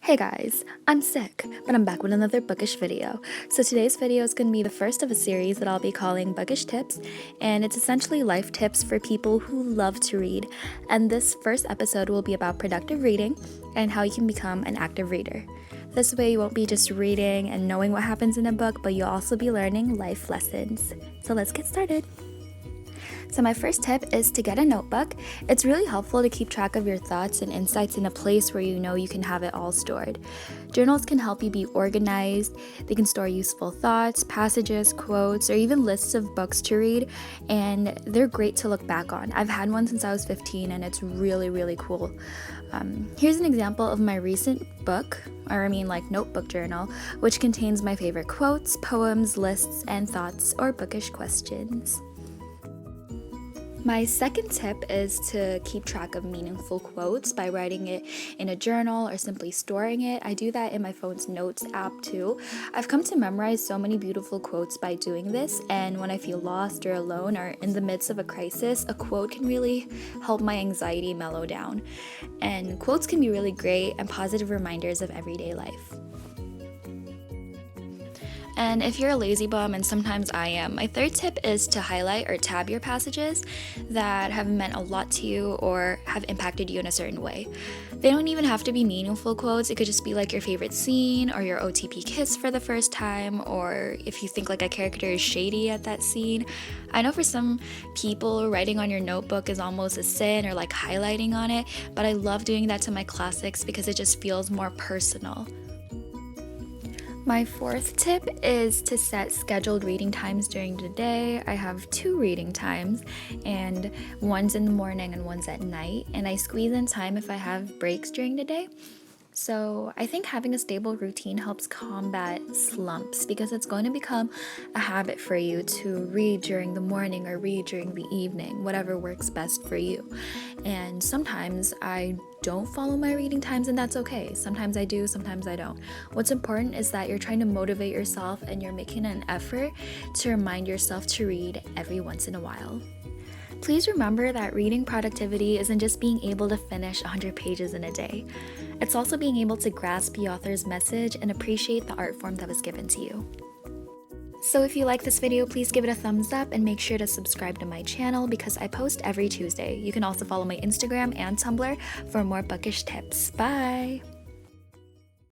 Hey guys, I'm sick, but I'm back with another bookish video. So today's video is going to be the first of a series that I'll be calling Bookish Tips, and it's essentially life tips for people who love to read. And this first episode will be about productive reading and how you can become an active reader. This way you won't be just reading and knowing what happens in a book, but you'll also be learning life lessons. So let's get started. So my first tip is to get a notebook. It's really helpful to keep track of your thoughts and insights in a place where you know you can have it all stored. Journals can help you be organized. They can store useful thoughts, passages, quotes, or even lists of books to read, and they're great to look back on. I've had one since I was 15 and it's really cool. Here's an example of my recent book, notebook journal, which contains my favorite quotes, poems, lists, and thoughts or bookish questions. My second tip is to keep track of meaningful quotes by writing it in a journal or simply storing it. I do that in my phone's notes app too. I've come to memorize so many beautiful quotes by doing this, and when I feel lost or alone or in the midst of a crisis, a quote can really help my anxiety mellow down. And quotes can be really great and positive reminders of everyday life. And if you're a lazy bum, and sometimes I am, my third tip is to highlight or tab your passages that have meant a lot to you or have impacted you in a certain way. They don't even have to be meaningful quotes. It could just be like your favorite scene or your OTP kiss for the first time, or if you think like a character is shady at that scene. I know for some people, writing on your notebook is almost a sin or like highlighting on it, but I love doing that to my classics because it just feels more personal. My fourth tip is to set scheduled reading times during the day. I have 2 reading times, and one's in the morning and one's at night, and I squeeze in time if I have breaks during the day. So I think having a stable routine helps combat slumps because it's going to become a habit for you to read during the morning or read during the evening, whatever works best for you. And sometimes I don't follow my reading times, and that's okay. Sometimes I do, sometimes I don't. What's important is that you're trying to motivate yourself and you're making an effort to remind yourself to read every once in a while. Please remember that reading productivity isn't just being able to finish 100 pages in a day. It's also being able to grasp the author's message and appreciate the art form that was given to you. So if you like this video, please give it a thumbs up and make sure to subscribe to my channel because I post every Tuesday. You can also follow my Instagram and Tumblr for more bookish tips. Bye!